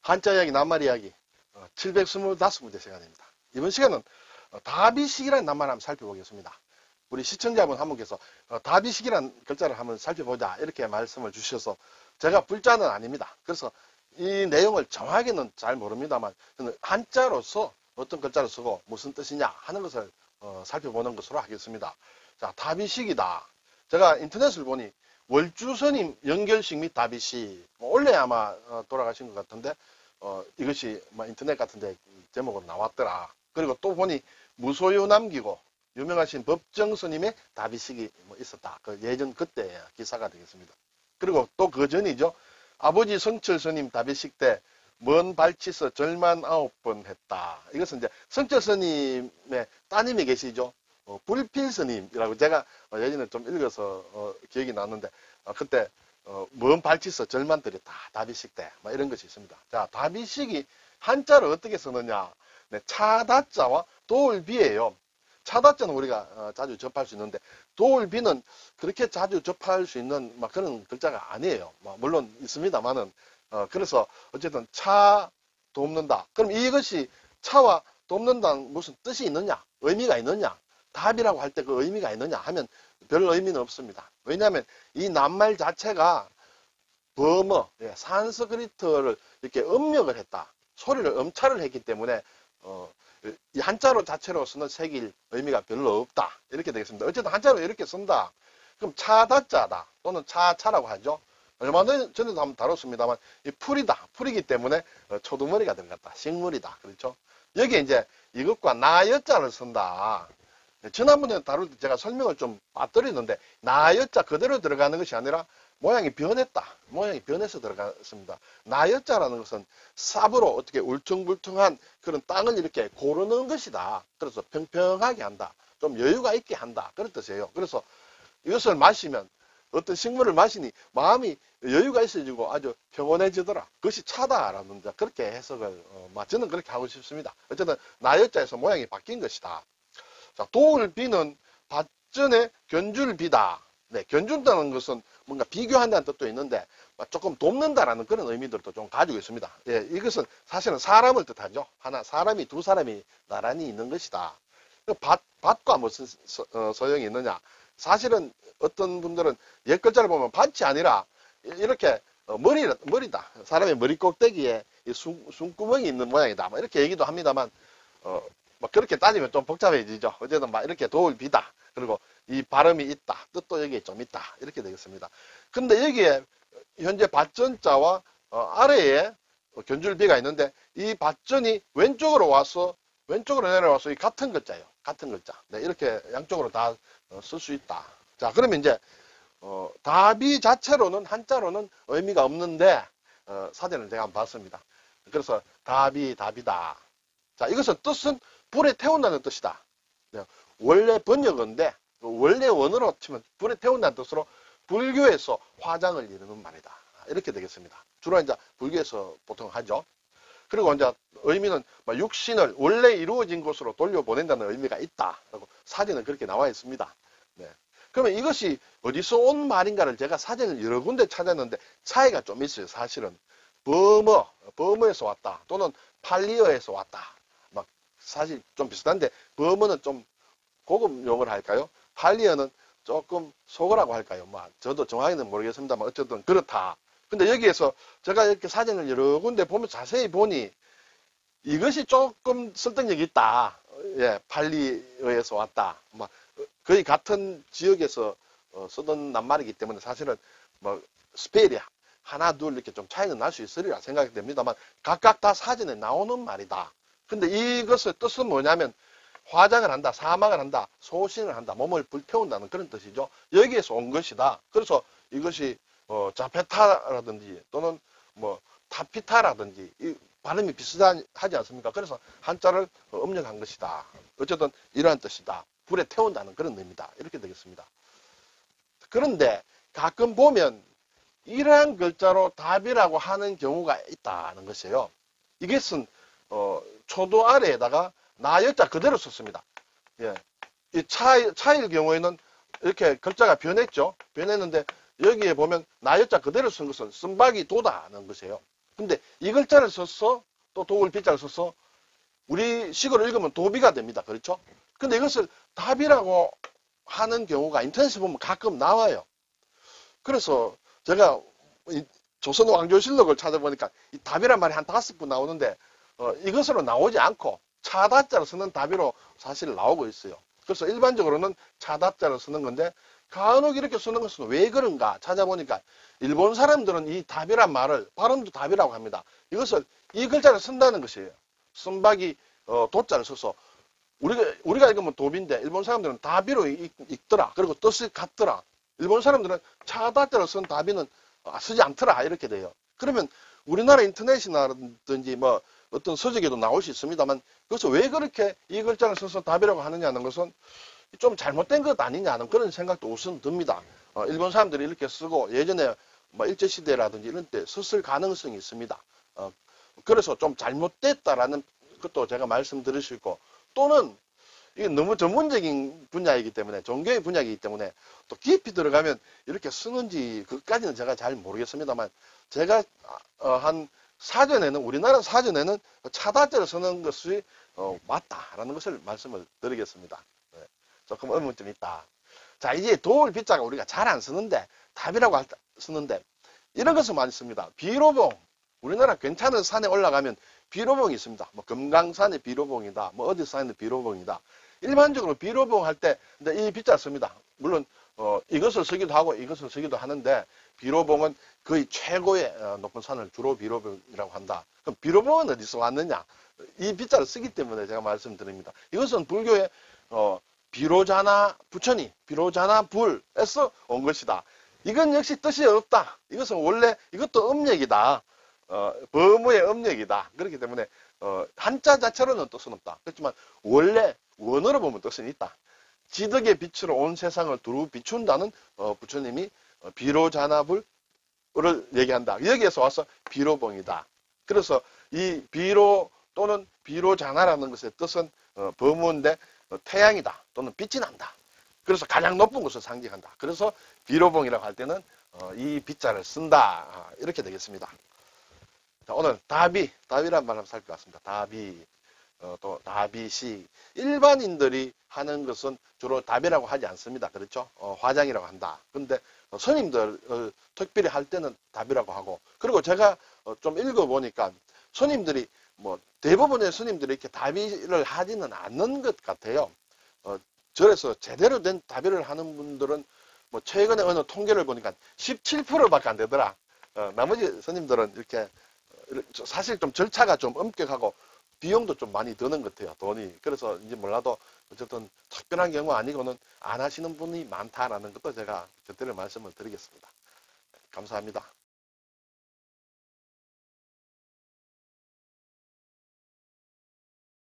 한자 이야기, 낱말 이야기 725번째 시간입니다. 이번 시간은 다비식이라는 낱말 한번 살펴보겠습니다. 우리 시청자분 한 분께서 다비식이라는 글자를 한번 살펴보자 이렇게 말씀을 주셔서 제가 불자는 아닙니다. 그래서 이 내용을 정확하게는 잘 모릅니다만 저는 한자로서 어떤 글자를 쓰고 무슨 뜻이냐 하는 것을 살펴보는 것으로 하겠습니다. 자, 다비식이다. 제가 인터넷을 보니 월주스님 연결식 및 다비식, 원래 아마 돌아가신 것 같은데 이것이 인터넷 같은데 제목으로 나왔더라. 그리고 또 보니 무소유 남기고 유명하신 법정스님의 다비식이 있었다. 그 예전 그때 기사가 되겠습니다. 그리고 또 그 전이죠. 아버지 성철스님 다비식 때 먼 발치서 절만 9번 했다. 이것은 이제 성철스님의 따님이 계시죠. 불필스님이라고 제가 예전에 좀 읽어서 기억이 났는데 그때 먼 발치서 절만 드렸다. 다비식 때 이런 것이 있습니다. 자, 다비식이 한자를 어떻게 쓰느냐. 네, 차다자와 도울비예요. 차다자는 우리가 자주 접할 수 있는데 도울비는 그렇게 자주 접할 수 있는 그런 글자가 아니에요. 물론 있습니다만은 그래서 어쨌든 차 돕는다. 그럼 이것이 차와 돕는다는 무슨 뜻이 있느냐, 의미가 있느냐, 답이라고 할 때 그 의미가 있느냐 하면 별 의미는 없습니다. 왜냐하면 이 낱말 자체가 범어, 산스크리트를 이렇게 음력을 했다. 소리를 음차를 했기 때문에 이 한자로 자체로 쓰는 새길 의미가 별로 없다. 이렇게 되겠습니다. 어쨌든 한자로 이렇게 쓴다. 그럼 차다자다 또는 차라고 하죠. 얼마 전에도 한번 다뤘습니다만 이 풀이다. 풀이기 때문에 초두머리가 들어갔다. 식물이다. 그렇죠? 여기에 이제 이것과 나여자를 쓴다. 지난번에 다룰 때 제가 설명을 좀 빠뜨리는데 나여자 그대로 들어가는 것이 아니라 모양이 변했다. 모양이 변해서 들어갔습니다. 나여자라는 것은 삽으로 어떻게 울퉁불퉁한 그런 땅을 이렇게 고르는 것이다. 그래서 평평하게 한다. 좀 여유가 있게 한다. 그런 뜻이에요. 그래서 이것을 마시면 어떤 식물을 마시니 마음이 여유가 있어지고 아주 평온해지더라. 그것이 차다라는 그렇게 해석을 저는 그렇게 하고 싶습니다. 어쨌든 나여자에서 모양이 바뀐 것이다. 자, 도울비는 밭전에 견줄비다. 네, 견준다는 것은 뭔가 비교한다는 뜻도 있는데 조금 돕는다라는 그런 의미들도 좀 가지고 있습니다. 예, 이것은 사실은 사람을 뜻하죠. 사람이 두 사람이 나란히 있는 것이다. 밭과 무슨 소용이 있느냐. 사실은 어떤 분들은 옛 글자를 보면 밭이 아니라 이렇게 머리다. 사람의 머리 꼭대기에 숨구멍이 있는 모양이다. 이렇게 얘기도 합니다만 그렇게 따지면 좀 복잡해지죠. 어쨌든 이렇게 도울비다. 그리고 이 발음이 있다. 뜻도 여기에 좀 있다. 이렇게 되겠습니다. 근데 여기에 현재 밭전자와 아래에 견줄비가 있는데 이 밭전이 왼쪽으로 내려와서 이 같은 글자예요. 같은 글자. 네, 이렇게 양쪽으로 다 쓸 수 있다. 자, 그러면 이제 다비 자체로는 한자로는 의미가 없는데 사전을 제가 한번 봤습니다. 그래서 다비다. 자, 이것은 뜻은 불에 태운다는 뜻이다. 네, 원래 번역어인데 원래 원어로 치면 불에 태운다는 뜻으로 불교에서 화장을 이루는 말이다. 이렇게 되겠습니다. 주로 이제 불교에서 보통 하죠. 그리고 이제 의미는 육신을 원래 이루어진 곳으로 돌려보낸다는 의미가 있다. 라고 사전은 그렇게 나와 있습니다. 네. 그러면 이것이 어디서 온 말인가를 제가 사전을 여러 군데 찾았는데 차이가 좀 있어요. 사실은 범어에서 왔다. 또는 팔리어에서 왔다. 사실 좀 비슷한데 범어는 좀 고급 용어를 할까요? 팔리어는 조금 속어라고 할까요? 저도 정확히는 모르겠습니다만 어쨌든 그렇다. 근데 여기에서 제가 이렇게 사전을 여러 군데 보면 자세히 보니 이것이 조금 설득력이 있다. 예, 팔리어에서 왔다. 거의 같은 지역에서 쓰던 낱말이기 때문에 사실은 스펠이 하나 둘 이렇게 좀 차이는 날 수 있으리라 생각이 됩니다만 각각 다 사전에 나오는 말이다. 근데 이것의 뜻은 뭐냐면 화장을 한다, 사막을 한다, 소신을 한다, 몸을 불태운다는 그런 뜻이죠. 여기에서 온 것이다. 그래서 이것이 자페타라든지 또는 타피타라든지 이 발음이 비슷하지 않습니까? 그래서 한자를 음력한 것이다. 어쨌든 이러한 뜻이다. 불에 태운다는 그런 의미다. 이렇게 되겠습니다. 그런데 가끔 보면 이러한 글자로 답이라고 하는 경우가 있다는 것이에요. 이것은 초도 아래에다가 나여자 그대로 썼습니다. 예. 이 차일 경우에는 이렇게 글자가 변했죠. 변했는데 여기에 보면 나여자 그대로 쓴 것은 쓴박이 도다는 것이에요. 근데 이 글자를 써서 또 도울 비자를 써서 우리 식으로 읽으면 도비가 됩니다. 그렇죠? 근데 이것을 답이라고 하는 경우가 인터넷에 보면 가끔 나와요. 그래서 제가 이 조선 왕조실록을 찾아보니까 이 답이란 말이 한 5번 나오는데 이것으로 나오지 않고 차다자를 쓰는 답이로 사실 나오고 있어요. 그래서 일반적으로는 차다자를 쓰는 건데 간혹 이렇게 쓰는 것은 왜 그런가 찾아보니까 일본 사람들은 이 답이란 말을 발음도 답이라고 합니다. 이것을 이 글자를 쓴다는 것이에요. 쓴박이 도자를 써서 우리가 읽으면 도비인데 일본 사람들은 다비로 읽더라. 그리고 뜻이 같더라. 일본 사람들은 차다자를 쓴 다비는 쓰지 않더라. 이렇게 돼요. 그러면 우리나라 인터넷이라든지 뭐 어떤 서적에도 나올 수 있습니다만 그래서 왜 그렇게 이 글자를 써서 답이라고 하느냐는 것은 좀 잘못된 것 아니냐는 그런 생각도 우선 듭니다. 일본 사람들이 이렇게 쓰고 예전에 뭐 일제시대라든지 이런 때 썼을 가능성이 있습니다. 그래서 좀 잘못됐다라는 것도 제가 말씀드릴 수 있고 또는 이게 너무 전문적인 분야이기 때문에 종교의 분야이기 때문에 또 깊이 들어가면 이렇게 쓰는지 그까지는 제가 잘 모르겠습니다만 제가 한 사전에는 우리나라 사전에는 차다자를 쓰는 것이 맞다라는 것을 말씀을 드리겠습니다. 네. 조금 의문점이 있다. 자 이제 도울 비자가 우리가 잘 안 쓰는데 답이라고 쓰는데 이런 것을 많이 씁니다. 비로봉 우리나라 괜찮은 산에 올라가면 비로봉이 있습니다. 뭐 금강산의 비로봉이다. 뭐 어디 산의 비로봉이다. 일반적으로 비로봉 할 때 이 비자 씁니다. 물론 이것을 쓰기도 하고 이것을 쓰기도 하는데 비로봉은 거의 최고의 높은 산을 주로 비로봉이라고 한다. 그럼 비로봉은 어디서 왔느냐? 이 비자를 쓰기 때문에 제가 말씀드립니다. 이것은 불교의 비로자나 부처니, 비로자나 불에서 온 것이다. 이건 역시 뜻이 없다. 이것은 원래 이것도 음력이다. 범의 음력이다. 그렇기 때문에 한자 자체로는 뜻은 없다. 그렇지만 원래 원어로 보면 뜻은 있다. 지덕의 빛으로 온 세상을 두루 비춘다는 부처님이 비로자나불을 얘기한다. 여기에서 와서 비로봉이다. 그래서 이 비로 또는 비로자나라는 것의 뜻은 범우인데 태양이다 또는 빛이 난다. 그래서 가장 높은 것을 상징한다. 그래서 비로봉이라고 할 때는 이 비자를 쓴다. 이렇게 되겠습니다. 자, 오늘 답이란 말 한번 살펴봤습니다. 답이 또 답이시 일반인들이 하는 것은 주로 답이라고 하지 않습니다. 그렇죠? 화장이라고 한다. 근데 스님들 특별히 할 때는 답이라고 하고 그리고 제가 좀 읽어보니까 스님들이 뭐 대부분의 스님들이 이렇게 답이를 하지는 않는 것 같아요. 절에서 제대로 된 답이를 하는 분들은 뭐 최근에 어느 통계를 보니까 17%밖에 안 되더라. 나머지 스님들은 이렇게 사실 좀 절차가 좀 엄격하고 비용도 좀 많이 드는 것 같아요. 돈이. 그래서 이제 몰라도 어쨌든 특별한 경우 아니고는 안 하시는 분이 많다라는 것도 제가 그때를 말씀을 드리겠습니다. 감사합니다.